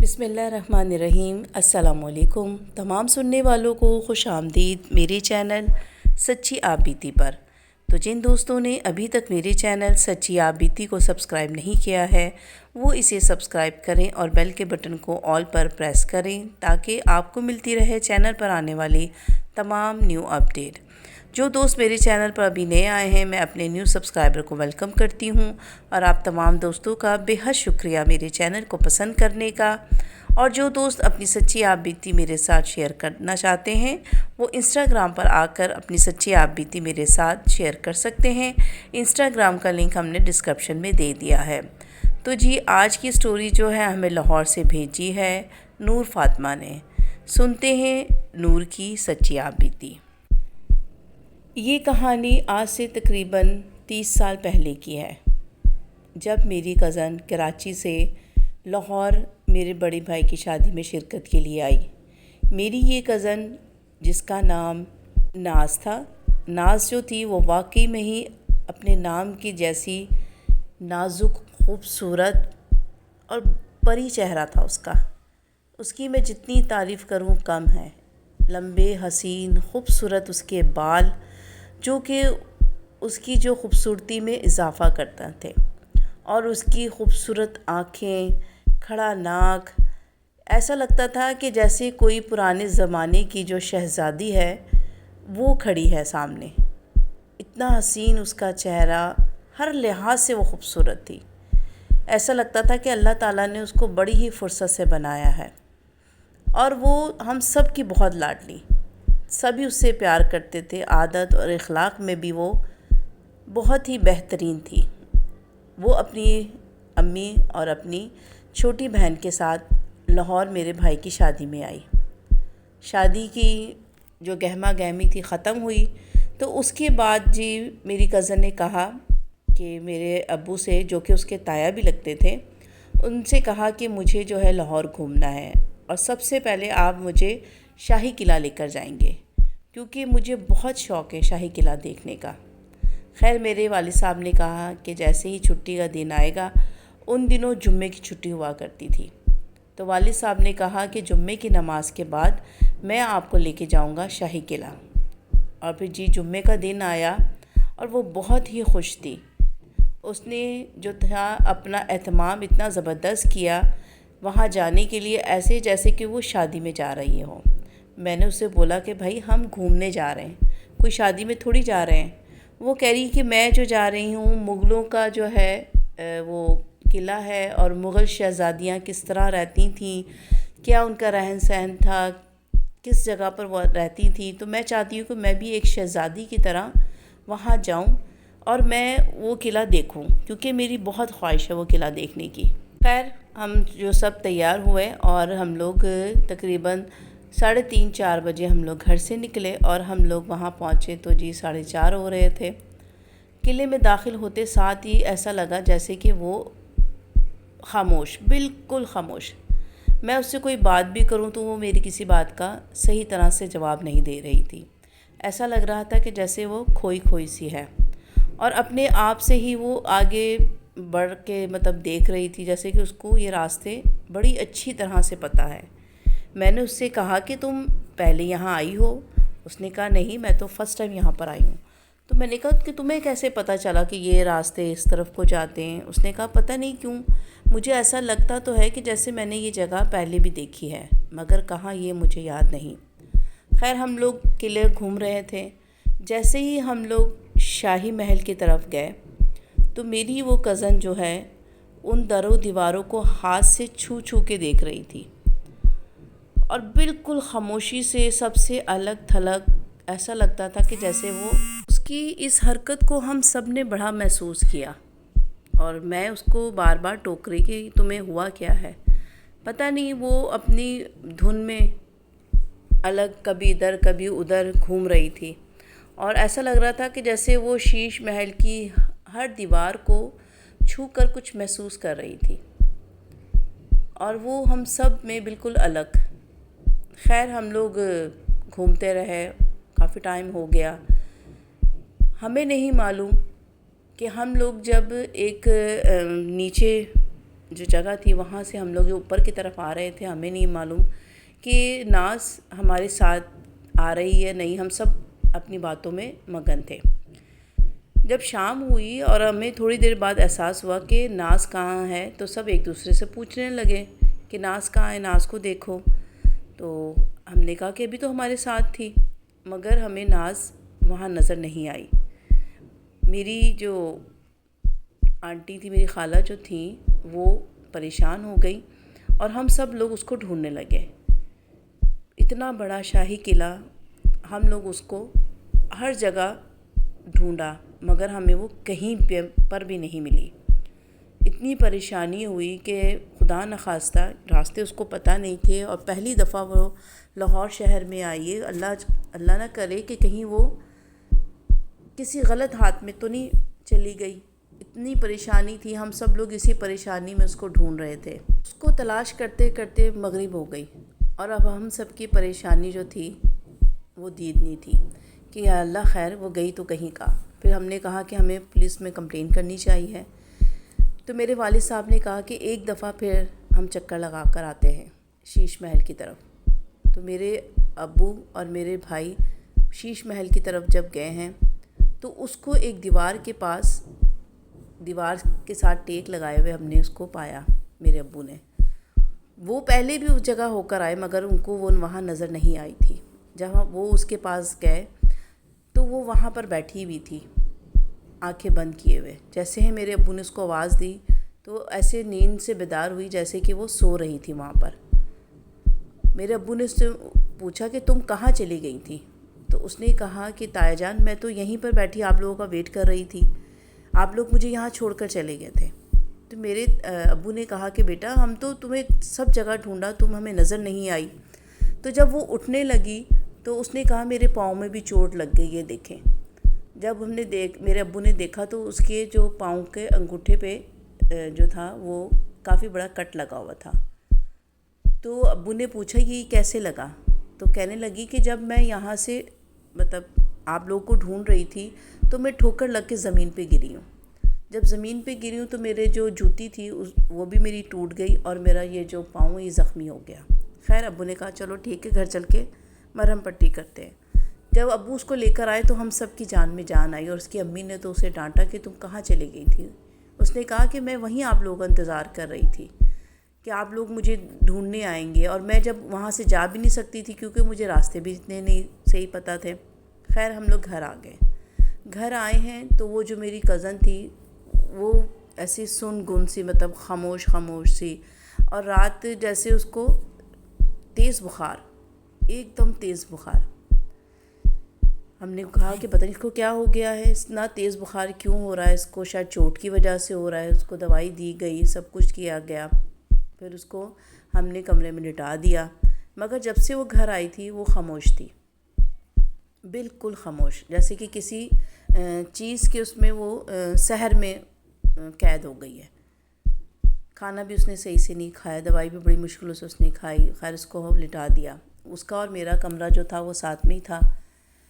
بسم اللہ الرحمن الرحیم۔ السلام علیکم تمام سننے والوں کو خوش آمدید میرے چینل سچی آپ بیتی پر۔ تو جن دوستوں نے ابھی تک میرے چینل سچی آپ بیتی کو سبسکرائب نہیں کیا ہے وہ اسے سبسکرائب کریں اور بیل کے بٹن کو آل پر پریس کریں تاکہ آپ کو ملتی رہے چینل پر آنے والی تمام نیو اپڈیٹ۔ جو دوست میرے چینل پر ابھی نئے آئے ہیں میں اپنے نیو سبسکرائبر کو ویلکم کرتی ہوں اور آپ تمام دوستوں کا بے حد شکریہ میرے چینل کو پسند کرنے کا۔ اور جو دوست اپنی سچی آپ بیتی میرے ساتھ شیئر کرنا چاہتے ہیں وہ انسٹاگرام پر آ کر اپنی سچی آپ بیتی میرے ساتھ شیئر کر سکتے ہیں۔ انسٹاگرام کا لنک ہم نے ڈسکرپشن میں دے دیا ہے۔ تو جی آج کی سٹوری جو ہے ہمیں لاہور سے بھیجی ہے نور فاطمہ نے۔ سنتے ہیں نور کی سچی آپ بیتی۔ یہ کہانی آج سے تقریباً 30 سال پہلے کی ہے، جب میری کزن کراچی سے لاہور میرے بڑے بھائی کی شادی میں شرکت کے لیے آئی۔ میری یہ کزن جس کا نام ناز تھا، ناز جو تھی وہ واقعی میں ہی اپنے نام کی جیسی نازک، خوبصورت اور پری چہرہ تھا اس کی میں جتنی تعریف کروں کم ہے۔ لمبے حسین خوبصورت اس کے بال جو کہ اس کی جو خوبصورتی میں اضافہ کرتے تھے، اور اس کی خوبصورت آنکھیں، کھڑا ناک، ایسا لگتا تھا کہ جیسے کوئی پرانے زمانے کی جو شہزادی ہے وہ کھڑی ہے سامنے۔ اتنا حسین اس کا چہرہ، ہر لحاظ سے وہ خوبصورت تھی۔ ایسا لگتا تھا کہ اللہ تعالیٰ نے اس کو بڑی ہی فرصت سے بنایا ہے، اور وہ ہم سب کی بہت لاڈلی، سبھی اس سے پیار کرتے تھے۔ عادت اور اخلاق میں بھی وہ بہت ہی بہترین تھی۔ وہ اپنی امی اور اپنی چھوٹی بہن کے ساتھ لاہور میرے بھائی کی شادی میں آئی۔ شادی کی جو گہما گہمی تھی ختم ہوئی تو اس کے بعد جی میری کزن نے کہا کہ میرے ابو سے، جو کہ اس کے تایا بھی لگتے تھے، ان سے کہا کہ مجھے جو ہے لاہور گھومنا ہے اور سب سے پہلے آپ مجھے شاہی قلعہ لے کر جائیں گے، کیونکہ مجھے بہت شوق ہے شاہی قلعہ دیکھنے کا۔ خیر میرے والد صاحب نے کہا کہ جیسے ہی چھٹی کا دن آئے گا، ان دنوں جمعے کی چھٹی ہوا کرتی تھی، تو والد صاحب نے کہا کہ جمعے کی نماز کے بعد میں آپ کو لے کے جاؤں گا شاہی قلعہ۔ اور پھر جی جمعے کا دن آیا اور وہ بہت ہی خوش تھی۔ اس نے جو تھا اپنا اہتمام اتنا زبردست کیا وہاں جانے کے لیے، ایسے جیسے کہ وہ شادی میں جا رہی ہو۔ میں نے اسے بولا کہ بھائی ہم گھومنے جا رہے ہیں، کوئی شادی میں تھوڑی جا رہے ہیں۔ وہ کہہ رہی کہ میں جو جا رہی ہوں مغلوں کا جو ہے وہ قلعہ ہے، اور مغل شہزادیاں کس طرح رہتی تھیں، کیا ان کا رہن سہن تھا، کس جگہ پر وہ رہتی تھیں، تو میں چاہتی ہوں کہ میں بھی ایک شہزادی کی طرح وہاں جاؤں اور میں وہ قلعہ دیکھوں، کیونکہ میری بہت خواہش ہے وہ قلعہ دیکھنے کی۔ خیر ہم جو سب تیار ہوئے اور ہم لوگ تقریباً 3:30 4 بجے ہم لوگ گھر سے نکلے، اور ہم لوگ وہاں پہنچے تو جی 4:30 ہو رہے تھے۔ قلعے میں داخل ہوتے ساتھ ہی ایسا لگا جیسے کہ وہ خاموش، بالکل خاموش۔ میں اس سے کوئی بات بھی کروں تو وہ میری کسی بات کا صحیح طرح سے جواب نہیں دے رہی تھی۔ ایسا لگ رہا تھا کہ جیسے وہ کھوئی کھوئی سی ہے، اور اپنے آپ سے ہی وہ آگے بڑھ کے دیکھ رہی تھی جیسے کہ اس کو یہ راستے بڑی اچھی طرح سے پتہ ہے۔ میں نے اس سے کہا کہ تم پہلے یہاں آئی ہو؟ اس نے کہا نہیں، میں تو فرسٹ ٹائم یہاں پر آئی ہوں۔ تو میں نے کہا کہ تمہیں کیسے پتہ چلا کہ یہ راستے اس طرف کو جاتے ہیں؟ اس نے کہا پتہ نہیں کیوں مجھے ایسا لگتا تو ہے کہ جیسے میں نے یہ جگہ پہلے بھی دیکھی ہے، مگر کہاں یہ مجھے یاد نہیں۔ خیر ہم لوگ قلعے گھوم رہے تھے۔ جیسے ہی ہم لوگ شاہی محل کی طرف گئے تو میری وہ کزن جو ہے ان در و دیواروں کو ہاتھ سے چھو چھو کے دیکھ رہی تھی، اور بالکل خاموشی سے سب سے الگ تھلگ، ایسا لگتا تھا کہ جیسے وہ اس کی اس حرکت کو ہم سب نے بڑا محسوس کیا، اور میں اس کو بار بار ٹوک رہی کہ تمہیں ہوا کیا ہے۔ پتہ نہیں وہ اپنی دھن میں الگ کبھی ادھر کبھی ادھر گھوم رہی تھی، اور ایسا لگ رہا تھا کہ جیسے وہ شیش محل کی ہر دیوار کو چھو کر کچھ محسوس کر رہی تھی، اور وہ ہم سب میں بالکل الگ۔ خیر ہم لوگ گھومتے رہے، کافی ٹائم ہو گیا۔ ہمیں نہیں معلوم کہ ہم لوگ جب ایک نیچے جو جگہ تھی وہاں سے ہم لوگ جو اوپر کی طرف آ رہے تھے، ہمیں نہیں معلوم کہ ناز ہمارے ساتھ آ رہی ہے نہیں، ہم سب اپنی باتوں میں مگن تھے۔ جب شام ہوئی اور ہمیں تھوڑی دیر بعد احساس ہوا کہ ناز کہاں ہے، تو سب ایک دوسرے سے پوچھنے لگے کہ ناز کہاں ہے، ناز کو دیکھو۔ تو ہم نے کہا کہ ابھی تو ہمارے ساتھ تھی، مگر ہمیں ناز وہاں نظر نہیں آئی۔ میری جو آنٹی تھی، میری خالہ جو تھیں، وہ پریشان ہو گئی اور ہم سب لوگ اس کو ڈھونڈنے لگے۔ اتنا بڑا شاہی قلعہ، ہم لوگ اس کو ہر جگہ ڈھونڈا مگر ہمیں وہ کہیں پر بھی نہیں ملی۔ اتنی پریشانی ہوئی کہ خدا نخواستہ راستے اس کو پتہ نہیں تھے، اور پہلی دفعہ وہ لاہور شہر میں آئی ہے۔ اللہ نہ کرے کہ کہیں وہ کسی غلط ہاتھ میں تو نہیں چلی گئی۔ اتنی پریشانی تھی، ہم سب لوگ اسی پریشانی میں اس کو ڈھونڈ رہے تھے۔ اس کو تلاش کرتے کرتے مغرب ہو گئی، اور اب ہم سب کی پریشانی جو تھی وہ دیدنی تھی کہ یا اللہ خیر وہ گئی تو کہیں کا۔ پھر ہم نے کہا کہ ہمیں پولیس میں کمپلین کرنی چاہیے۔ تو میرے والد صاحب نے کہا کہ ایک دفعہ پھر ہم چکر لگا کر آتے ہیں شیش محل کی طرف۔ تو میرے ابو اور میرے بھائی شیش محل کی طرف جب گئے ہیں تو اس کو ایک دیوار کے پاس، دیوار کے ساتھ ٹیک لگائے ہوئے ہم نے اس کو پایا۔ میرے ابو نے، وہ پہلے بھی اس جگہ ہو کر آئے مگر ان کو وہ وہاں نظر نہیں آئی تھی۔ جہاں وہ اس کے پاس گئے تو وہ وہاں پر بیٹھی ہوئی تھی آنکھیں بند کیے ہوئے۔ جیسے ہی میرے ابو نے اس کو آواز دی تو ایسے نیند سے بیدار ہوئی جیسے کہ وہ سو رہی تھی وہاں پر۔ میرے ابو نے اس سے پوچھا کہ تم کہاں چلی گئی تھی؟ تو اس نے کہا کہ تایا جان میں تو یہیں پر بیٹھی آپ لوگوں کا ویٹ کر رہی تھی، آپ لوگ مجھے یہاں چھوڑ کر چلے گئے تھے۔ تو میرے ابو نے کہا کہ بیٹا ہم تو تمہیں سب جگہ ڈھونڈا، تم ہمیں نظر نہیں آئی۔ تو جب وہ اٹھنے لگی تو اس نے کہا میرے پاؤں میں بھی چوٹ لگ گئی ہے، دیکھیں۔ جب ہم نے میرے ابو نے دیکھا تو اس کے جو پاؤں کے انگوٹھے پہ جو تھا وہ کافی بڑا کٹ لگا ہوا تھا۔ تو ابو نے پوچھا یہ کیسے لگا؟ تو کہنے لگی کہ جب میں یہاں سے مطلب آپ لوگوں کو ڈھونڈ رہی تھی تو میں ٹھوکر لگ کے زمین پہ گری ہوں۔ جب زمین پہ گری ہوں تو میرے جو جوتی تھی وہ بھی میری ٹوٹ گئی اور میرا یہ جو پاؤں یہ زخمی ہو گیا۔ خیر ابو نے کہا چلو ٹھیک ہے، گھر چل کے مرہم پٹی کرتے ہیں۔ جب ابو اس کو لے کر آئے تو ہم سب کی جان میں جان آئی، اور اس کی امی نے تو اسے ڈانٹا کہ تم کہاں چلی گئی تھی؟ اس نے کہا کہ میں وہیں آپ لوگوں کا انتظار کر رہی تھی کہ آپ لوگ مجھے ڈھونڈنے آئیں گے، اور میں جب وہاں سے جا بھی نہیں سکتی تھی کیونکہ مجھے راستے بھی اتنے نہیں صحیح پتہ تھے۔ خیر ہم لوگ گھر آ گئے۔ گھر آئے ہیں تو وہ جو میری کزن تھی وہ ایسی سن گن سی، مطلب خاموش سی، اور رات جیسے اس کو تیز بخار، ایک دم تیز بخار۔ ہم نے کہا کہ پتہ نہیں اس کو کیا ہو گیا ہے، اتنا تیز بخار کیوں ہو رہا ہے اس کو؟ شاید چوٹ کی وجہ سے ہو رہا ہے۔ اس کو دوائی دی گئی، سب کچھ کیا گیا، پھر اس کو ہم نے کمرے میں لٹا دیا، مگر جب سے وہ گھر آئی تھی وہ خاموش تھی، بالکل خاموش، جیسے کہ کسی چیز کے اس میں وہ سحر میں قید ہو گئی ہے۔ کھانا بھی اس نے صحیح سے نہیں کھایا، دوائی بھی بڑی مشکلوں سے اس نے کھائی۔ خیر اس کو لٹا دیا۔ اس کا اور میرا کمرہ جو تھا وہ ساتھ میں ہی تھا۔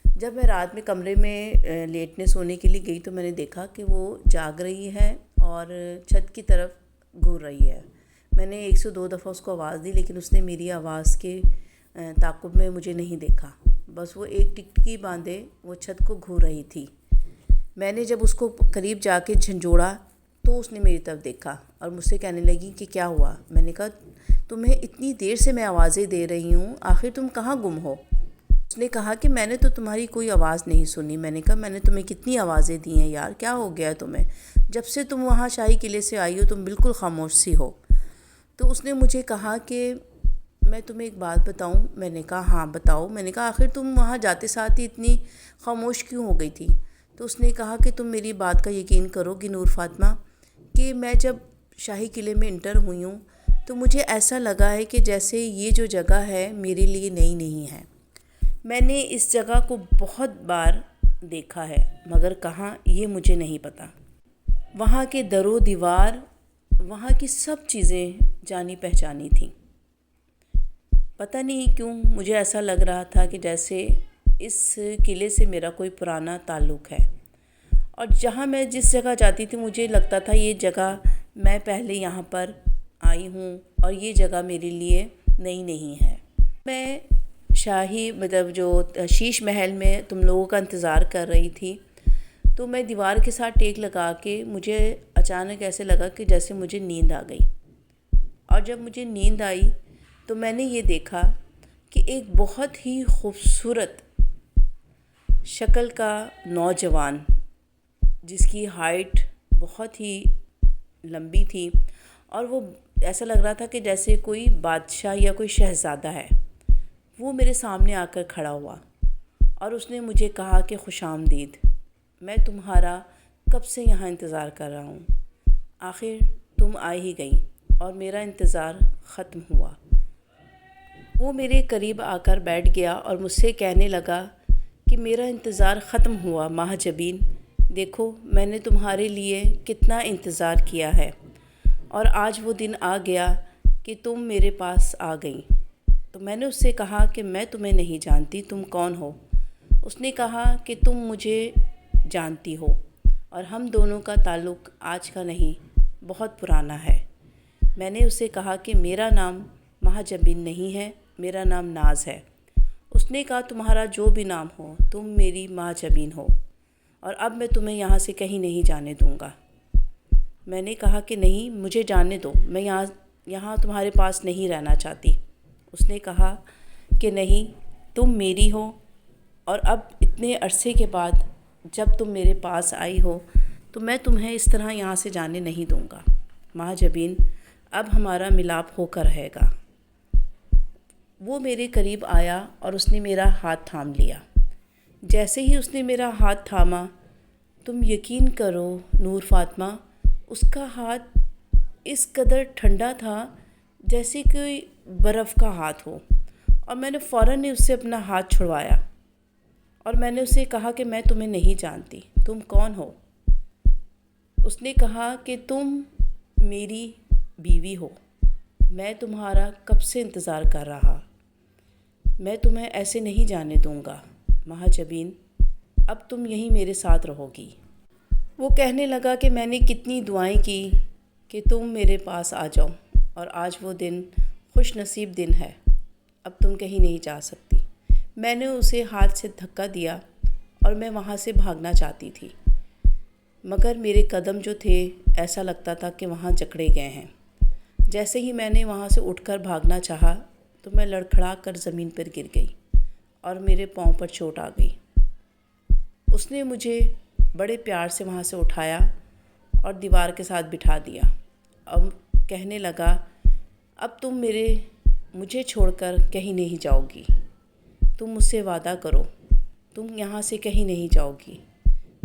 جب میں رات میں کمرے میں لیٹنے سونے کے لیے گئی تو میں نے دیکھا کہ وہ جاگ رہی ہے اور چھت کی طرف گھور رہی ہے۔ میں نے 1 سے 2 دفعہ اس کو آواز دی لیکن اس نے میری آواز کے تعاقب میں مجھے نہیں دیکھا، بس وہ ایک ٹکٹکی باندھے وہ چھت کو گھور رہی تھی۔ میں نے جب اس کو قریب جا کے جھنجھوڑا تو اس نے میری طرف دیکھا اور مجھ سے کہنے لگی کہ کیا ہوا؟ میں نے کہا تمہیں اتنی دیر سے میں آوازیں دے رہی ہوں، آخر تم کہاں گم ہو؟ اس نے کہا کہ میں نے تو تمہاری کوئی آواز نہیں سنی۔ میں نے کہا میں نے تمہیں کتنی آوازیں دی ہیں یار، کیا ہو گیا تمہیں؟ جب سے تم وہاں شاہی قلعے سے آئی ہو تم بالکل خاموش سی ہو۔ تو اس نے مجھے کہا کہ میں تمہیں ایک بات بتاؤں؟ میں نے کہا ہاں بتاؤ۔ میں نے کہا آخر تم وہاں جاتے ساتھ ہی اتنی خاموش کیوں ہو گئی تھی؟ تو اس نے کہا کہ تم میری بات کا یقین کرو گی نور فاطمہ کہ میں جب شاہی قلعے میں انٹر ہوئی ہوں تو مجھے ایسا لگا ہے کہ جیسے یہ جو جگہ ہے میرے لیے نئی نہیں ہے۔ میں نے اس جگہ کو بہت بار دیکھا ہے مگر کہاں یہ مجھے نہیں پتہ۔ وہاں کے در و دیوار، وہاں کی سب چیزیں جانی پہچانی تھیں۔ پتہ نہیں کیوں مجھے ایسا لگ رہا تھا کہ جیسے اس قلعے سے میرا کوئی پرانا تعلق ہے، اور جہاں میں جس جگہ جاتی تھی مجھے لگتا تھا یہ جگہ میں پہلے یہاں پر آئی ہوں اور یہ جگہ میرے لیے نئی نہیں ہے۔ میں شاہی جو شیش محل میں تم لوگوں کا انتظار کر رہی تھی، تو میں دیوار کے ساتھ ٹیک لگا کے مجھے اچانک ایسے لگا کہ جیسے مجھے نیند آ گئی، اور جب مجھے نیند آئی تو میں نے یہ دیکھا کہ ایک بہت ہی خوبصورت شکل کا نوجوان، جس کی ہائٹ بہت ہی لمبی تھی، اور وہ ایسا لگ رہا تھا کہ جیسے کوئی بادشاہ یا کوئی شہزادہ ہے، وہ میرے سامنے آ کر کھڑا ہوا اور اس نے مجھے کہا کہ خوش آمدید، میں تمہارا کب سے یہاں انتظار کر رہا ہوں، آخر تم آ ہی گئی اور میرا انتظار ختم ہوا۔ وہ میرے قریب آ کر بیٹھ گیا اور مجھ سے کہنے لگا کہ میرا انتظار ختم ہوا ماہ جبین، دیکھو میں نے تمہارے لیے کتنا انتظار کیا ہے، اور آج وہ دن آ گیا کہ تم میرے پاس آ گئیں۔ تو میں نے اس سے کہا کہ میں تمہیں نہیں جانتی، تم کون ہو؟ اس نے کہا کہ تم مجھے جانتی ہو، اور ہم دونوں کا تعلق آج کا نہیں، بہت پرانا ہے۔ میں نے اسے کہا کہ میرا نام ماہ جبین نہیں ہے، میرا نام ناز ہے۔ اس نے کہا تمہارا جو بھی نام ہو، تم میری ماہ جبین ہو، اور اب میں تمہیں یہاں سے کہیں نہیں جانے دوں گا۔ میں نے کہا کہ نہیں، مجھے جانے دو، میں یہاں تمہارے پاس نہیں رہنا چاہتی۔ اس نے کہا کہ نہیں، تم میری ہو، اور اب اتنے عرصے کے بعد جب تم میرے پاس آئی ہو تو میں تمہیں اس طرح یہاں سے جانے نہیں دوں گا۔ ماہ جبین، اب ہمارا ملاپ ہو کر رہے گا۔ وہ میرے قریب آیا اور اس نے میرا ہاتھ تھام لیا۔ جیسے ہی اس نے میرا ہاتھ تھاما، تم یقین کرو نور فاطمہ، اس کا ہاتھ اس قدر ٹھنڈا تھا جیسے کوئی برف کا ہاتھ ہو، اور میں نے فوراً ہی اس سے اپنا ہاتھ چھڑوایا، اور میں نے اسے کہا کہ میں تمہیں نہیں جانتی، تم کون ہو؟ اس نے کہا کہ تم میری بیوی ہو، میں تمہارا کب سے انتظار کر رہا، میں تمہیں ایسے نہیں جانے دوں گا ماہ جبین، اب تم یہیں میرے ساتھ رہو گی۔ وہ کہنے لگا کہ میں نے کتنی دعائیں کی کہ تم میرے پاس آ جاؤ، اور آج وہ دن خوش نصیب دن ہے، اب تم کہیں نہیں جا سکتی۔ میں نے اسے ہاتھ سے دھکا دیا اور میں وہاں سے بھاگنا چاہتی تھی، مگر میرے قدم جو تھے ایسا لگتا تھا کہ وہاں جکڑے گئے ہیں۔ جیسے ہی میں نے وہاں سے اٹھ کر بھاگنا چاہا تو میں لڑکھڑا کر زمین پر گر گئی اور میرے پاؤں پر چوٹ آ گئی۔ اس نے مجھے بڑے پیار سے وہاں سے اٹھایا اور دیوار کے ساتھ بٹھا دیا، اب کہنے لگا اب تم مجھے چھوڑ کر کہیں نہیں جاؤ گی، تم مجھ سے وعدہ کرو، تم یہاں سے کہیں نہیں جاؤ گی۔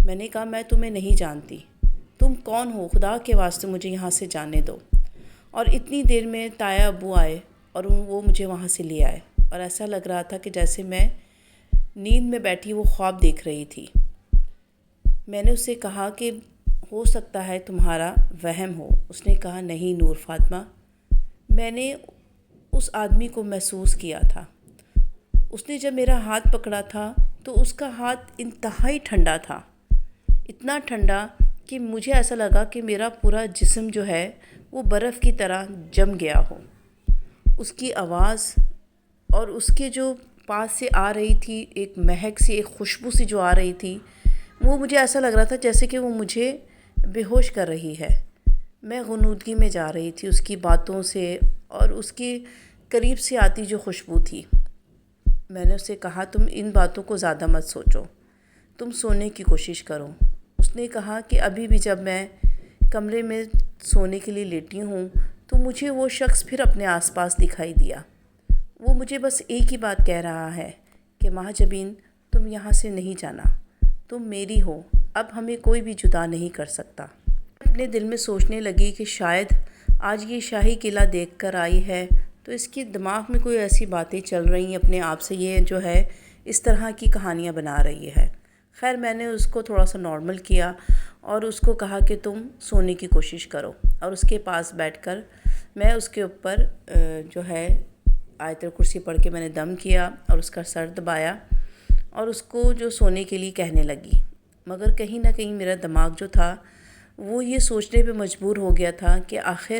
میں نے کہا میں تمہیں نہیں جانتی، تم کون ہو؟ خدا کے واسطے مجھے یہاں سے جانے دو۔ اور اتنی دیر میں تایا ابو آئے اور وہ مجھے وہاں سے لے آئے، اور ایسا لگ رہا تھا کہ جیسے میں نیند میں بیٹھی وہ خواب دیکھ رہی تھی۔ میں نے اس سے کہا کہ ہو سکتا ہے تمہارا وہم ہو۔ اس نے کہا نہیں نور فاطمہ، میں نے اس آدمی کو محسوس کیا تھا، اس نے جب میرا ہاتھ پکڑا تھا تو اس کا ہاتھ انتہائی ٹھنڈا تھا، اتنا ٹھنڈا کہ مجھے ایسا لگا کہ میرا پورا جسم جو ہے وہ برف کی طرح جم گیا ہو۔ اس کی آواز اور اس کے جو پاس سے آ رہی تھی ایک مہک سی، ایک خوشبو سی جو آ رہی تھی، وہ مجھے ایسا لگ رہا تھا جیسے کہ وہ مجھے بے ہوش کر رہی ہے۔ میں غنودگی میں جا رہی تھی اس کی باتوں سے اور اس کے قریب سے آتی جو خوشبو تھی۔ میں نے اس سے کہا تم ان باتوں کو زیادہ مت سوچو، تم سونے کی کوشش کرو۔ اس نے کہا کہ ابھی بھی جب میں کمرے میں سونے کے لیے لیٹی ہوں تو مجھے وہ شخص پھر اپنے آس پاس دکھائی دیا۔ وہ مجھے بس ایک ہی بات کہہ رہا ہے کہ ماہ جبین تم یہاں سے نہیں جانا، تم میری ہو، اب ہمیں کوئی بھی جدا نہیں کر سکتا۔ اپنے دل میں سوچنے لگی کہ شاید آج یہ شاہی قلعہ دیکھ کر آئی ہے تو اس کے دماغ میں کوئی ایسی باتیں چل رہی ہیں اپنے آپ سے، یہ جو ہے اس طرح کی کہانیاں بنا رہی ہے۔ خیر میں نے اس کو تھوڑا سا نارمل کیا اور اس کو کہا کہ تم سونے کی کوشش کرو، اور اس کے پاس بیٹھ کر میں اس کے اوپر جو ہے آیت الکرسی پڑھ کے میں نے دم کیا اور اس کا سر دبایا اور اس کو جو سونے کے لیے کہنے لگی، مگر کہیں نہ کہیں میرا دماغ جو تھا وہ یہ سوچنے پہ مجبور ہو گیا تھا کہ آخر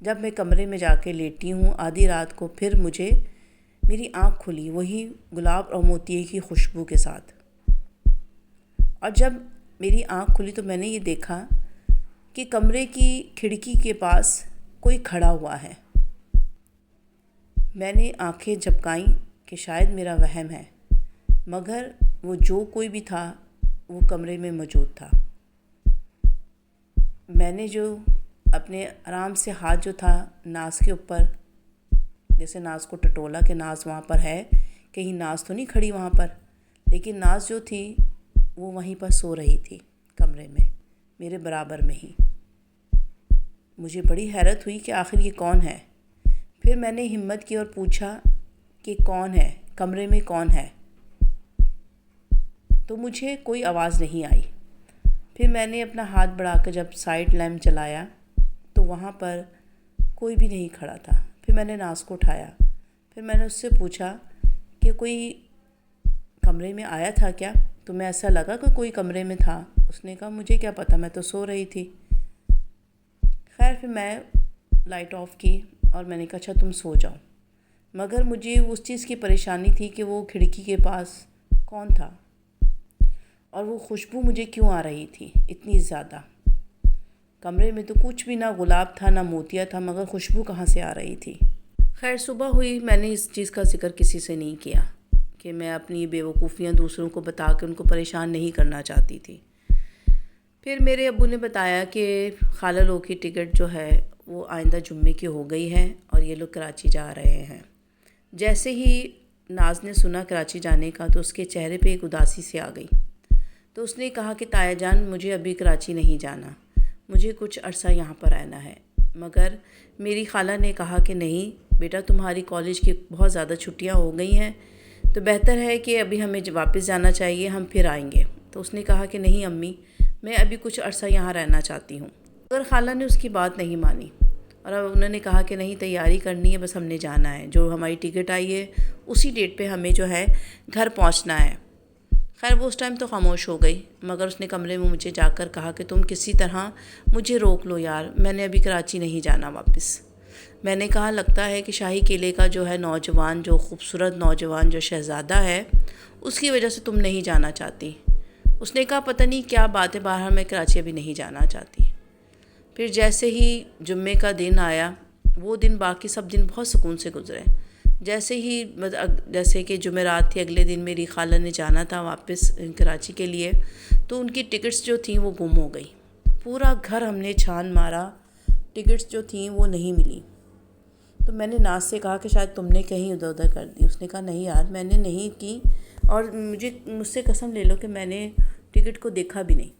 جب میں کمرے میں جا کے لیٹی ہوں آدھی رات کو، پھر مجھے میری آنکھ کھلی وہی گلاب اور موتیے کی خوشبو کے ساتھ، اور جب میری آنکھ کھلی تو میں نے یہ دیکھا کہ کمرے کی کھڑکی کے پاس کوئی کھڑا ہوا ہے۔ میں نے آنکھیں جھپکائیں کہ شاید میرا وہم ہے، مگر وہ جو کوئی بھی تھا وہ کمرے میں موجود تھا۔ میں نے جو اپنے آرام سے ہاتھ جو تھا ناز کے اوپر، جیسے ناز کو ٹٹولا کہ ناز وہاں پر ہے، کہیں ناز تو نہیں کھڑی وہاں پر، لیکن ناز جو تھی وہ وہیں پر سو رہی تھی کمرے میں میرے برابر میں ہی۔ مجھے بڑی حیرت ہوئی کہ آخر یہ کون ہے۔ پھر میں نے ہمت کی اور پوچھا کہ کون ہے، کمرے میں کون ہے، تو مجھے کوئی آواز نہیں آئی۔ پھر میں نے اپنا ہاتھ بڑھا کر جب سائڈ لیمپ جلایا تو وہاں پر کوئی بھی نہیں کھڑا تھا۔ پھر میں نے ناز کو اٹھایا، پھر میں نے اس سے پوچھا کہ کوئی کمرے میں آیا تھا کیا؟ تمہیں ایسا لگا کہ کوئی کمرے میں تھا؟ اس نے کہا مجھے کیا پتہ، میں تو سو رہی تھی۔ خیر پھر میں لائٹ آف کی اور میں نے کہا اچھا تم سو جاؤ، مگر مجھے اس چیز کی پریشانی تھی کہ وہ کھڑکی کے پاس کون تھا اور وہ خوشبو مجھے کیوں آ رہی تھی اتنی زیادہ۔ کمرے میں تو کچھ بھی نہ گلاب تھا نہ موتیا تھا، مگر خوشبو کہاں سے آ رہی تھی۔ خیر صبح ہوئی، میں نے اس چیز کا ذکر کسی سے نہیں کیا کہ میں اپنی بے وقوفیاں دوسروں کو بتا کے ان کو پریشان نہیں کرنا چاہتی تھی۔ پھر میرے ابو نے بتایا کہ خالہ لوگ کی ٹکٹ جو ہے وہ آئندہ جمعے کی ہو گئی ہے اور یہ لوگ کراچی جا رہے ہیں۔ جیسے ہی ناز نے سنا کراچی جانے کا تو اس کے چہرے پہ ایک اداسی سی آ گئی، تو اس نے کہا کہ تایا جان مجھے ابھی کراچی نہیں جانا، مجھے کچھ عرصہ یہاں پر رہنا ہے۔ مگر میری خالہ نے کہا کہ نہیں بیٹا، تمہاری کالج کی بہت زیادہ چھٹیاں ہو گئی ہیں، تو بہتر ہے کہ ابھی ہمیں واپس جانا چاہیے، ہم پھر آئیں گے۔ تو اس نے کہا کہ نہیں امی، میں ابھی کچھ عرصہ یہاں رہنا چاہتی ہوں۔ مگر خالہ نے اس کی بات نہیں مانی اور اب انہوں نے کہا کہ نہیں تیاری کرنی ہے، بس ہم نے جانا ہے، جو ہماری ٹکٹ آئی ہے اسی ڈیٹ پہ ہمیں جو ہے گھر پہنچنا ہے۔ خیر وہ اس ٹائم تو خاموش ہو گئی، مگر اس نے کمرے میں مجھے جا کر کہا کہ تم کسی طرح مجھے روک لو یار، میں نے ابھی کراچی نہیں جانا واپس۔ میں نے کہا لگتا ہے کہ شاہی قلعے کا جو ہے نوجوان، جو خوبصورت نوجوان جو شہزادہ ہے، اس کی وجہ سے تم نہیں جانا چاہتی۔ اس نے کہا پتہ نہیں کیا بات ہے، بہرحال میں کراچی ابھی نہیں جانا چاہتی۔ پھر جیسے ہی جمعے کا دن آیا، وہ دن باقی سب دن بہت سکون سے گزرے۔ جیسے کہ جمعرات تھی، اگلے دن میری خالہ نے جانا تھا واپس کراچی کے لیے، تو ان کی ٹکٹس جو تھیں وہ گم ہو گئی۔ پورا گھر ہم نے چھان مارا، ٹکٹس جو تھیں وہ نہیں ملی۔ تو میں نے ناز سے کہا کہ شاید تم نے کہیں ادھر ادھر کر دی۔ اس نے کہا نہیں یار میں نے نہیں کی، اور مجھ سے قسم لے لو کہ میں نے ٹکٹ کو دیکھا بھی نہیں۔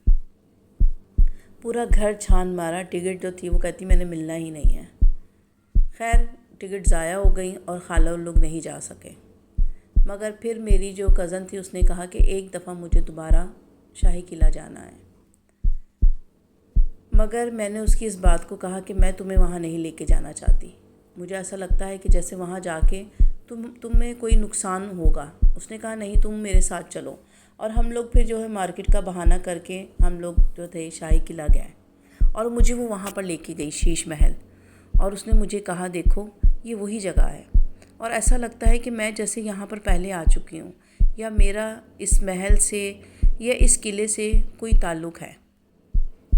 پورا گھر چھان مارا، ٹکٹ جو تھی وہ کہتی میں نے ملنا ہی نہیں ہے۔ خیر ٹکٹ ضائع ہو گئی اور خالہ لوگ نہیں جا سکے۔ مگر پھر میری جو کزن تھی اس نے کہا کہ ایک دفعہ مجھے دوبارہ شاہی قلعہ جانا ہے۔ مگر میں نے اس کی اس بات کو کہا کہ میں تمہیں وہاں نہیں لے کے جانا چاہتی، مجھے ایسا لگتا ہے کہ جیسے وہاں جا کے تمہیں کوئی نقصان ہوگا۔ اس نے کہا نہیں تم میرے ساتھ چلو، اور ہم لوگ پھر جو ہے مارکیٹ کا بہانہ کر کے ہم لوگ جو تھے شاہی قلعہ گئے، اور مجھے وہ وہاں پر لے کے گئی شیش محل، اور اس نے مجھے کہا دیکھو یہ وہی جگہ ہے، اور ایسا لگتا ہے کہ میں جیسے یہاں پر پہلے آ چکی ہوں، یا میرا اس محل سے یا اس قلعے سے کوئی تعلق ہے۔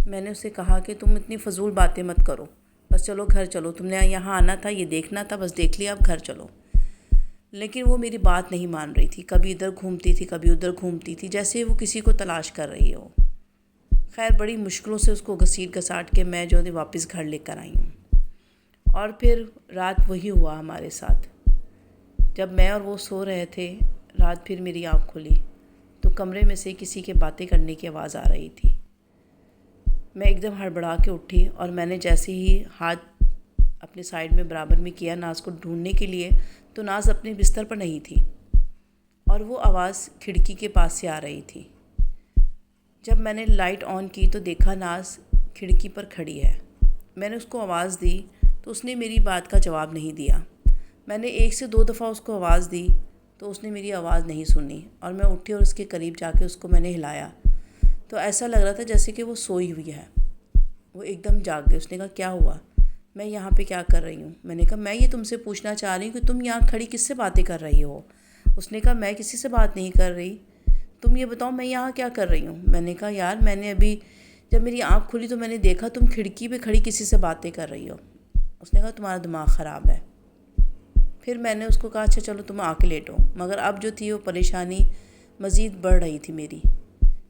میں نے اسے کہا کہ تم اتنی فضول باتیں مت کرو، بس چلو گھر چلو، تم نے یہاں آنا تھا، یہ دیکھنا تھا، بس دیکھ لیا، اب گھر چلو۔ لیکن وہ میری بات نہیں مان رہی تھی، کبھی ادھر گھومتی تھی کبھی ادھر گھومتی تھی، جیسے وہ کسی کو تلاش کر رہی ہو۔ خیر بڑی مشکلوں سے اس کو گھسیٹ گھساٹ کے میں جو واپس گھر لے کر آئی ہوں، اور پھر رات وہی ہوا ہمارے ساتھ۔ جب میں اور وہ سو رہے تھے، رات پھر میری آنکھ کھلی تو کمرے میں سے کسی کے باتیں کرنے کی آواز آ رہی تھی۔ میں ایک دم ہڑبڑا کے اٹھی، اور میں نے جیسے ہی ہاتھ اپنے سائڈ میں برابر میں کیا ناز کو ڈھونڈنے کے لیے، تو ناز اپنے بستر پر نہیں تھی، اور وہ آواز کھڑکی کے پاس سے آ رہی تھی۔ جب میں نے لائٹ آن کی تو دیکھا ناز کھڑکی پر کھڑی ہے۔ میں نے اس کو آواز دی تو اس نے میری بات کا جواب نہیں دیا۔ میں نے 1 سے 2 دفعہ اس کو آواز دی تو اس نے میری آواز نہیں سنی، اور میں اٹھی اور اس کے قریب جا کے اس کو میں نے ہلایا تو ایسا لگ رہا تھا جیسے کہ وہ سوئی ہوئی ہے۔ وہ ایک دم جاگ گئی۔ اس نے کہا کیا ہوا؟ میں یہاں پہ کیا کر رہی ہوں؟ میں نے کہا میں یہ تم سے پوچھنا چاہ رہی ہوں کہ تم یہاں کھڑی کس سے باتیں کر رہی ہو؟ اس نے کہا میں کسی سے بات نہیں کر رہی، تم یہ بتاؤ میں یہاں کیا کر رہی ہوں؟ میں نے کہا یار میں نے ابھی جب میری آنکھ کھلی تو میں نے دیکھا تم کھڑکی پہ کھڑی کسی سے باتیں کر رہی ہو۔ اس نے کہا تمہارا دماغ خراب ہے۔ پھر میں نے اس کو کہا اچھا چلو تم آ کے لیٹو، مگر اب جو تھی وہ پریشانی مزید بڑھ رہی تھی میری۔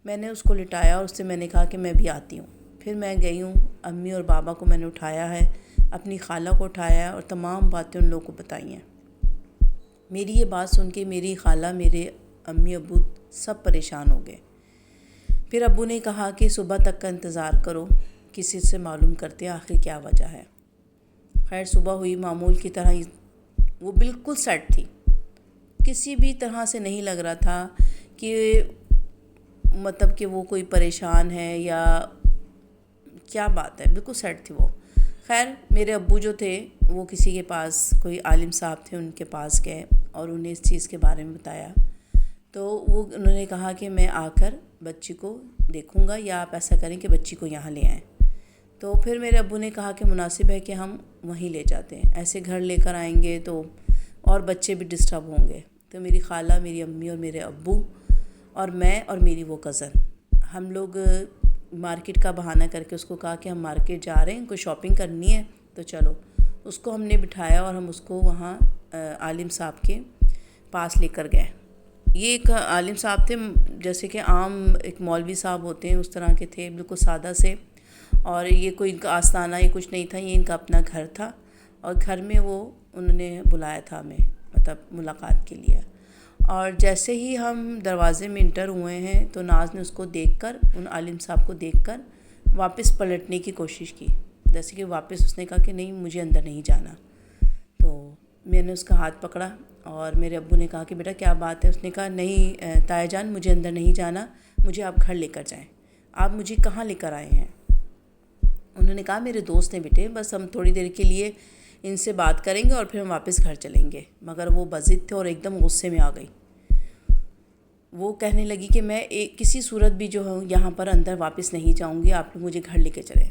میں نے اس کو لٹایا اور اس سے میں نے کہا کہ میں بھی آتی ہوں۔ پھر میں گئی ہوں، امی اور بابا کو میں نے اٹھایا ہے، اپنی خالہ کو اٹھایا ہے اور تمام باتیں ان لوگوں کو بتائی ہیں۔ میری یہ بات سن کے میری خالہ، میرے امی ابو سب پریشان ہو گئے۔ پھر ابو نے کہا کہ صبح تک کا انتظار کرو، کسی سے معلوم کرتے ہیں آخر کیا وجہ ہے۔ خیر صبح ہوئی، معمول کی طرح ہی وہ بالکل سیٹ تھی، کسی بھی طرح سے نہیں لگ رہا تھا کہ مطلب کہ وہ کوئی پریشان ہے یا کیا بات ہے، بالکل سیٹ تھی وہ۔ خیر میرے ابو جو تھے وہ کسی کے پاس، کوئی عالم صاحب تھے، ان کے پاس گئے اور انہیں اس چیز کے بارے میں بتایا، تو انہوں نے کہا کہ میں آ کر بچی کو دیکھوں گا یا آپ ایسا کریں کہ بچی کو یہاں لے آئیں۔ تو پھر میرے ابو نے کہا کہ مناسب ہے کہ ہم وہیں لے جاتے ہیں، ایسے گھر لے کر آئیں گے تو اور بچے بھی ڈسٹرب ہوں گے۔ تو میری خالہ، میری امی اور میرے ابو اور میں اور میری وہ کزن، ہم لوگ مارکیٹ کا بہانہ کر کے اس کو کہا کہ ہم مارکیٹ جا رہے ہیں، کوئی شاپنگ کرنی ہے تو چلو۔ اس کو ہم نے بٹھایا اور ہم اس کو وہاں عالم صاحب کے پاس لے کر گئے۔ یہ ایک عالم صاحب تھے، جیسے کہ عام ایک مولوی صاحب ہوتے ہیں اس طرح کے تھے، بالکل سادہ سے، اور یہ کوئی ان کا آستانہ یہ کچھ نہیں تھا، یہ ان کا اپنا گھر تھا اور گھر میں وہ انہوں نے بلایا تھا ہمیں، مطلب ملاقات کے لیے۔ اور جیسے ہی ہم دروازے میں انٹر ہوئے ہیں تو ناز نے اس کو دیکھ کر، ان عالم صاحب کو دیکھ کر واپس پلٹنے کی کوشش کی، جیسے کہ واپس اس نے کہا کہ نہیں مجھے اندر نہیں جانا۔ تو میں نے اس کا ہاتھ پکڑا اور میرے ابو نے کہا کہ بیٹا کیا بات ہے؟ اس نے کہا نہیں تایا جان مجھے اندر نہیں جانا، مجھے آپ گھر لے کر جائیں۔ آپ مجھے کہاں لے کر آئے ہیں؟ انہوں نے کہا میرے دوست نے بیٹے، بس ہم تھوڑی دیر کے لیے ان سے بات کریں گے اور پھر ہم واپس گھر چلیں گے۔ مگر وہ بضد تھے اور ایک دم غصے میں آ گئی۔ وہ کہنے لگی کہ میں کسی صورت بھی جو ہے یہاں پر اندر واپس نہیں جاؤں گی، آپ لوگ مجھے گھر لے کے چلیں۔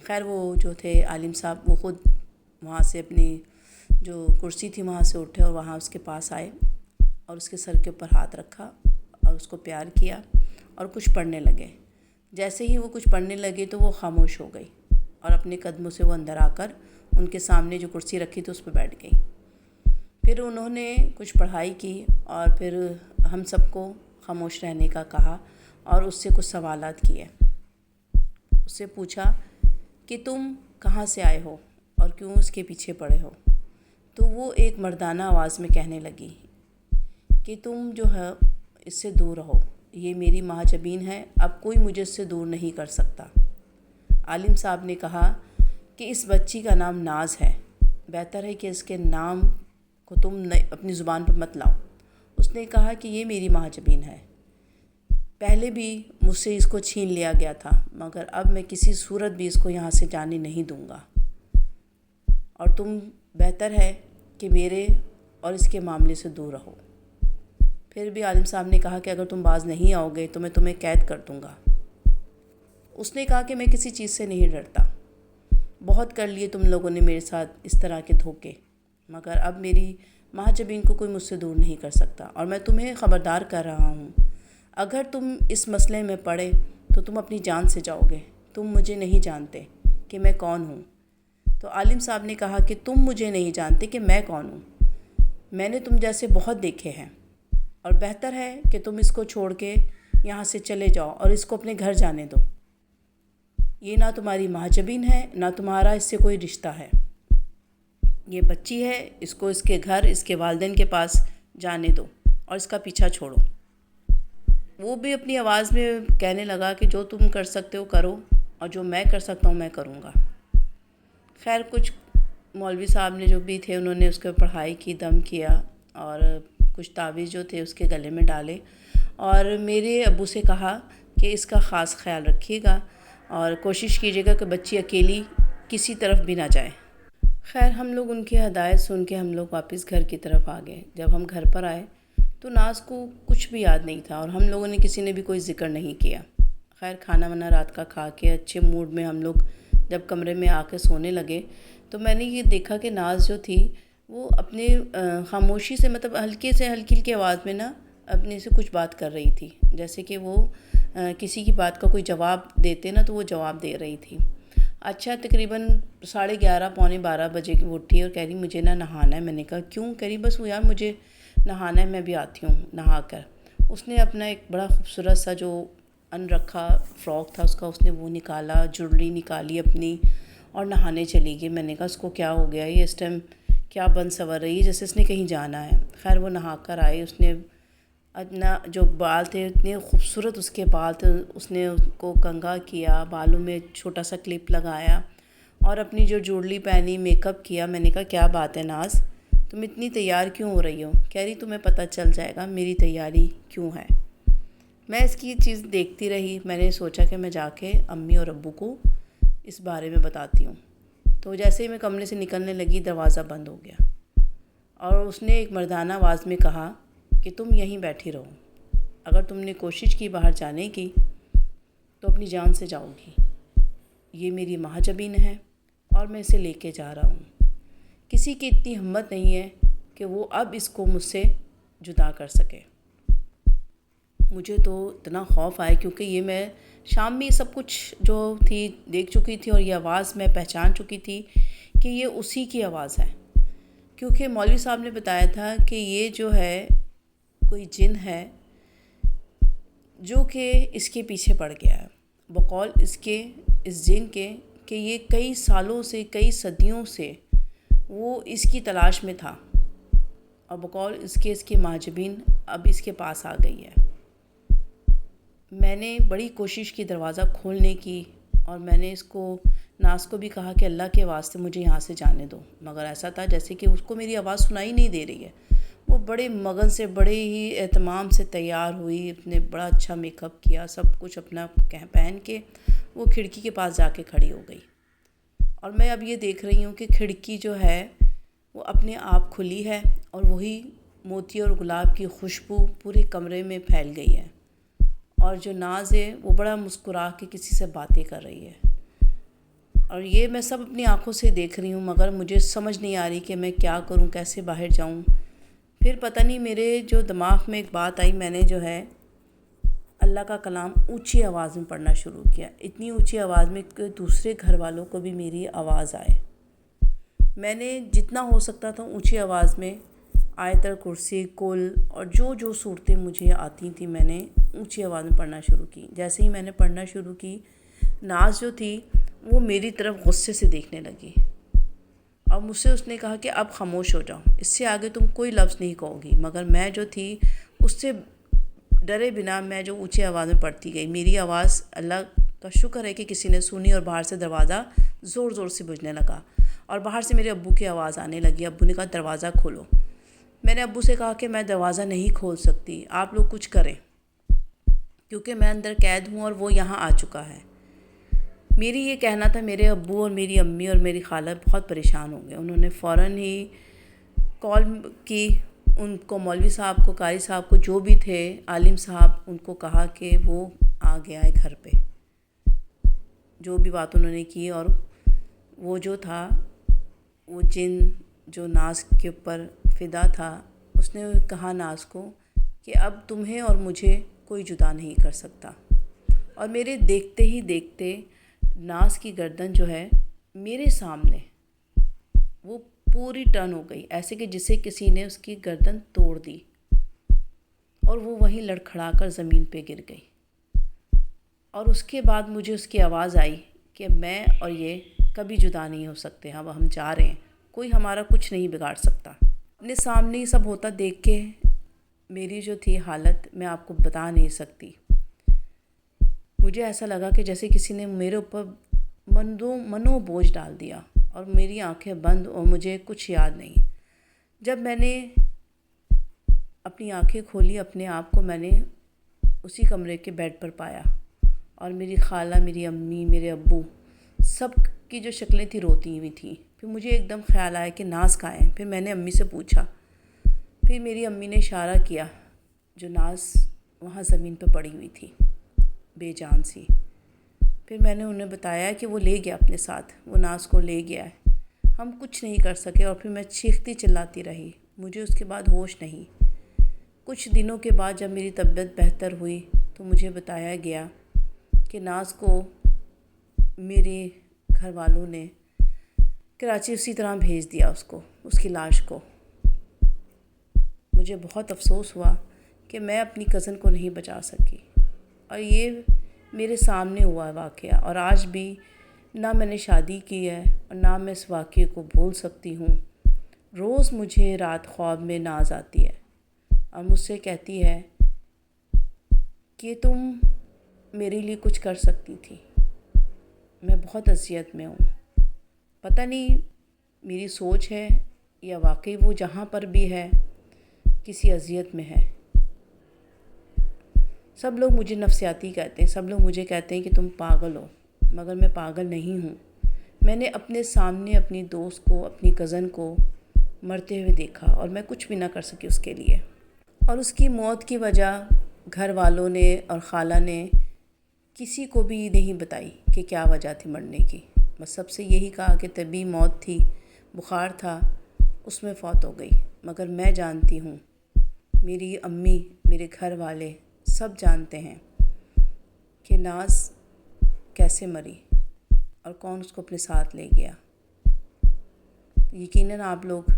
خیر وہ جو تھے عالم صاحب وہ خود وہاں سے اپنی جو کرسی تھی وہاں سے اٹھے اور وہاں اس کے پاس آئے اور اس کے سر کے اوپر ہاتھ رکھا اور اس کو پیار کیا اور کچھ پڑھنے لگے۔ جیسے ہی وہ کچھ پڑھنے لگے تو وہ خاموش ہو گئی اور اپنے قدموں سے وہ اندر آ کر ان کے سامنے جو کرسی رکھی تھی اس پہ بیٹھ گئی۔ پھر انہوں نے کچھ پڑھائی کی اور پھر ہم سب کو خاموش رہنے کا کہا اور اس سے کچھ سوالات کیے۔ اس سے پوچھا کہ تم کہاں سے آئے ہو اور کیوں اس کے پیچھے پڑے ہو؟ تو وہ ایک مردانہ آواز میں کہنے لگی کہ تم جو ہے اس سے دور رہو، یہ میری ماں جبین ہے، اب کوئی مجھے اس سے دور نہیں کر سکتا۔ عالم صاحب نے کہا کہ اس بچی کا نام ناز ہے، بہتر ہے کہ اس کے نام کو تم اپنی زبان پر مت لاؤ۔ اس نے کہا کہ یہ میری ماں جبین ہے، پہلے بھی مجھ سے اس کو چھین لیا گیا تھا، مگر اب میں کسی صورت بھی اس کو یہاں سے جانے نہیں دوں گا، اور تم بہتر ہے کہ میرے اور اس کے معاملے سے دور رہو۔ پھر بھی عالم صاحب نے کہا کہ اگر تم باز نہیں آؤ گے تو میں تمہیں قید کر دوں گا۔ اس نے کہا کہ میں کسی چیز سے نہیں ڈرتا، بہت کر لیے تم لوگوں نے میرے ساتھ اس طرح کے دھوکے، مگر اب میری ماں جبین کو کوئی مجھ سے دور نہیں کر سکتا، اور میں تمہیں خبردار کر رہا ہوں اگر تم اس مسئلے میں پڑے تو تم اپنی جان سے جاؤ گے، تم مجھے نہیں جانتے کہ میں کون ہوں۔ تو عالم صاحب نے کہا کہ تم مجھے نہیں جانتے کہ میں کون ہوں، میں نے تم جیسے بہت دیکھے ہیں، اور بہتر ہے کہ تم اس کو چھوڑ کے یہاں سے چلے جاؤ اور اس کو اپنے گھر جانے دو۔ یہ نہ تمہاری ماں جبین ہے، نہ تمہارا اس سے کوئی رشتہ ہے، یہ بچی ہے، اس کو اس کے گھر، اس کے والدین کے پاس جانے دو اور اس کا پیچھا چھوڑو۔ وہ بھی اپنی آواز میں کہنے لگا کہ جو تم کر سکتے ہو کرو، اور جو میں کر سکتا ہوں میں کروں گا۔ خیر کچھ مولوی صاحب نے جو بھی تھے انہوں نے اس کو پڑھائی کی، دم کیا اور کچھ تعویذ جو تھے اس کے گلے میں ڈالے، اور میرے ابو سے کہا کہ اس کا خاص خیال رکھیے گا اور کوشش کیجیے گا کہ بچی اکیلی کسی طرف بھی نہ جائے۔ خیر ہم لوگ ان کی ہدایت سن کے ہم لوگ واپس گھر کی طرف آ گئے۔ جب ہم گھر پر آئے تو ناز کو کچھ بھی یاد نہیں تھا اور ہم لوگوں نے کسی نے بھی کوئی ذکر نہیں کیا۔ خیر کھانا وانا رات کا کھا کے اچھے موڈ میں ہم لوگ جب کمرے میں آ کے سونے لگے تو میں نے یہ دیکھا کہ ناز جو تھی وہ اپنے خاموشی سے مطلب ہلکی ہلکی آواز میں نا اپنے سے کچھ بات کر رہی تھی، جیسے کہ وہ کسی کی بات کا کوئی جواب دیتے نا تو وہ جواب دے رہی تھی۔ اچھا تقریباً 11:30 پونے 12 بجے کی وہ اٹھی اور کہہ رہی مجھے نہانا ہے۔ میں نے کہا کیوں؟ کہہ رہی بس وہ یار مجھے نہانا ہے، میں بھی آتی ہوں نہا کر۔ اس نے اپنا ایک بڑا خوبصورت سا جو ان رکھا فراک تھا اس نے وہ نکالا، جوڑلی نکالی اپنی اور نہانے چلی گئی۔ میں نے کہا اس کو کیا ہو گیا، یہ اس ٹائم کیا بن سنور رہی ہے جیسے اس نے کہیں جانا ہے۔ خیر وہ نہا کر آئی، اس نے اپنا جو بال تھے اتنے خوبصورت اس کے بال تھے، اس نے اس کو کنگھا کیا، بالوں میں چھوٹا سا کلپ لگایا اور اپنی جو جوڑلی پہنی، میک اپ کیا۔ میں نے کہا کیا بات ہے ناز، تم اتنی تیار کیوں ہو رہی ہو؟ کہہ رہی تمہیں پتہ چل جائے گا میری تیاری کیوں ہے۔ میں اس کی چیز دیکھتی رہی، میں نے سوچا کہ میں جا کے امی اور ابو کو اس بارے میں بتاتی ہوں۔ تو جیسے ہی میں کمرے سے نکلنے لگی دروازہ بند ہو گیا اور اس نے ایک مردانہ آواز میں کہا کہ تم یہیں بیٹھی رہو، اگر تم نے کوشش کی باہر جانے کی تو اپنی جان سے جاؤ گی۔ یہ میری مہاجبین ہے اور میں اسے لے کے جا رہا ہوں۔ کسی کی اتنی ہمت نہیں ہے کہ وہ اب اس کو مجھ سے جدا کر سکے۔ مجھے تو اتنا خوف آیا کیونکہ یہ میں شام میں سب کچھ جو تھی دیکھ چکی تھی اور یہ آواز میں پہچان چکی تھی کہ یہ اسی کی آواز ہے، کیونکہ مولوی صاحب نے بتایا تھا کہ یہ جو ہے کوئی جن ہے جو کہ اس کے پیچھے پڑ گیا ہے، بقول اس جن کے کہ یہ کئی سالوں سے کئی صدیوں سے وہ اس کی تلاش میں تھا اور بقول اس کی ماجبین اب اس کے پاس آ گئی ہے۔ میں نے بڑی کوشش کی دروازہ کھولنے کی اور میں نے ناز کو بھی کہا کہ اللہ کے واسطے مجھے یہاں سے جانے دو، مگر ایسا تھا جیسے کہ اس کو میری آواز سنائی نہیں دے رہی ہے۔ وہ بڑے مگن سے بڑے ہی اہتمام سے تیار ہوئی، اپنے بڑا اچھا میک اپ کیا، سب کچھ اپنا پہن کے وہ کھڑکی کے پاس جا کے کھڑی ہو گئی۔ اور میں اب یہ دیکھ رہی ہوں کہ کھڑکی جو ہے وہ اپنے آپ کھلی ہے اور وہی موتی اور گلاب کی خوشبو پورے کمرے میں پھیل گئی ہے، اور جو ناز ہے وہ بڑا مسکرا کے کسی سے باتیں کر رہی ہے، اور یہ میں سب اپنی آنکھوں سے دیکھ رہی ہوں، مگر مجھے سمجھ نہیں آ رہی کہ میں کیا کروں، کیسے باہر جاؤں۔ پھر پتہ نہیں میرے جو دماغ میں ایک بات آئی، میں نے جو ہے اللہ کا کلام اونچی آواز میں پڑھنا شروع کیا، اتنی اونچی آواز میں کہ دوسرے گھر والوں کو بھی میری آواز آئے۔ میں نے جتنا ہو سکتا تھا اونچی آواز میں آیت الکرسی، کل اور جو صورتیں مجھے آتی تھیں میں نے اونچی آواز میں پڑھنا شروع کی۔ جیسے ہی میں نے پڑھنا شروع کی، ناز جو تھی وہ میری طرف غصے سے دیکھنے لگی اور مجھ سے اس نے کہا کہ اب خاموش ہو جاؤ، اس سے آگے تم کوئی لفظ نہیں کہو گی۔ مگر میں جو تھی اس سے ڈرے بنا میں جو اونچی آواز میں پڑھتی گئی، میری آواز اللہ کا شکر ہے کہ کسی نے سنی اور باہر سے دروازہ زور سے بجنے لگا اور باہر سے میرے ابو کی آواز آنے لگی۔ ابو نے کہا دروازہ کھولو۔ میں نے ابو سے کہا کہ میں دروازہ نہیں کھول سکتی، آپ لوگ کچھ کریں، کیونکہ میں اندر قید ہوں اور وہ یہاں آ چکا ہے۔ میری یہ کہنا تھا، میرے ابو اور میری امی اور میری خالہ بہت پریشان ہو گئے۔ انہوں نے فوراً ہی کال کی ان کو، مولوی صاحب کو، قاری صاحب کو، جو بھی تھے عالم صاحب، ان کو کہا کہ وہ آ گیا ہے گھر پہ، جو بھی بات انہوں نے کی۔ اور وہ جو تھا وہ جن جو ناز کے اوپر فدا تھا، اس نے کہا ناز کو کہ اب تمہیں اور مجھے کوئی جدا نہیں کر سکتا۔ اور میرے دیکھتے ہی دیکھتے ناز کی گردن جو ہے میرے سامنے وہ پوری ٹرن ہو گئی، ایسے کہ جسے کسی نے اس کی گردن توڑ دی، اور وہ وہیں لڑکھڑا کر زمین پہ گر گئی۔ اور اس کے بعد مجھے اس کی آواز آئی کہ میں اور یہ کبھی جدا نہیں ہو سکتے، اب ہم جا رہے ہیں، کوئی ہمارا کچھ نہیں بگاڑ سکتا۔ اپنے سامنے یہ سب ہوتا دیکھ کے میری جو تھی حالت میں آپ کو بتا نہیں سکتی۔ مجھے ایسا لگا کہ جیسے کسی نے میرے اوپر منو بوجھ ڈال دیا، اور میری آنکھیں بند اور مجھے کچھ یاد نہیں۔ جب میں نے اپنی آنکھیں کھولی، اپنے آپ کو میں نے اسی کمرے کے بیڈ پر پایا، اور میری خالہ، میری امی، میرے ابو، سب کی جو شکلیں تھیں روتی ہوئی تھیں۔ پھر مجھے ایک دم خیال آیا کہ ناز کہاں ہے۔ پھر میں نے امی سے پوچھا، پھر میری امی نے اشارہ کیا، جو ناز وہاں زمین پہ پڑی ہوئی تھی بے جان سی۔ پھر میں نے انہیں بتایا کہ وہ لے گیا اپنے ساتھ، وہ ناز کو لے گیا ہے۔ ہم کچھ نہیں کر سکے اور پھر میں چیختی چلاتی رہی. مجھے اس کے بعد ہوش نہیں. کچھ دنوں کے بعد جب میری طبیعت بہتر ہوئی تو مجھے بتایا گیا کہ ناز کو میرے گھر والوں نے کراچی اسی طرح بھیج دیا، اس کی لاش کو. مجھے بہت افسوس ہوا کہ میں اپنی کزن کو نہیں بچا سکی، اور یہ میرے سامنے ہوا واقعہ. اور آج بھی نہ میں نے شادی کی ہے اور نہ میں اس واقعے کو بھول سکتی ہوں. روز مجھے رات خواب میں ناز آتی ہے اور مجھ سے کہتی ہے کہ تم میرے لیے کچھ کر سکتی تھی. میں بہت اذیت میں ہوں. پتہ نہیں میری سوچ ہے یا واقعی وہ جہاں پر بھی ہے کسی اذیت میں ہے. سب لوگ مجھے نفسیاتی کہتے ہیں، سب لوگ مجھے کہتے ہیں کہ تم پاگل ہو، مگر میں پاگل نہیں ہوں. میں نے اپنے سامنے اپنی دوست کو، اپنی کزن کو مرتے ہوئے دیکھا اور میں کچھ بھی نہ کر سکی اس کے لیے. اور اس کی موت کی وجہ گھر والوں نے اور خالہ نے کسی کو بھی نہیں بتائی کہ کیا وجہ تھی مرنے کی. بس سب سے یہی کہا کہ طبی موت تھی، بخار تھا، اس میں فوت ہو گئی. مگر میں جانتی ہوں، میری امی، میرے گھر والے سب جانتے ہیں کہ ناز کیسے مری اور کون اس کو اپنے ساتھ لے گیا. یقیناً آپ لوگ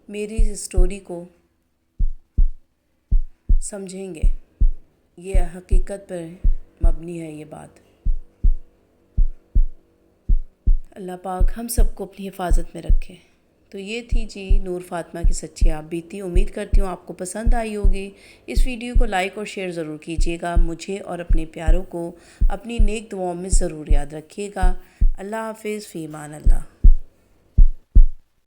میری اس سٹوری کو سمجھیں گے. یہ حقیقت پر مبنی ہے یہ بات. اللہ پاک ہم سب کو اپنی حفاظت میں رکھے. تو یہ تھی جی نور فاطمہ کی سچی آپ بیتی. امید کرتی ہوں آپ کو پسند آئی ہوگی. اس ویڈیو کو لائک اور شیئر ضرور کیجیے گا. مجھے اور اپنے پیاروں کو اپنی نیک دعاؤں میں ضرور یاد رکھیے گا. اللہ حافظ. فی امان اللہ.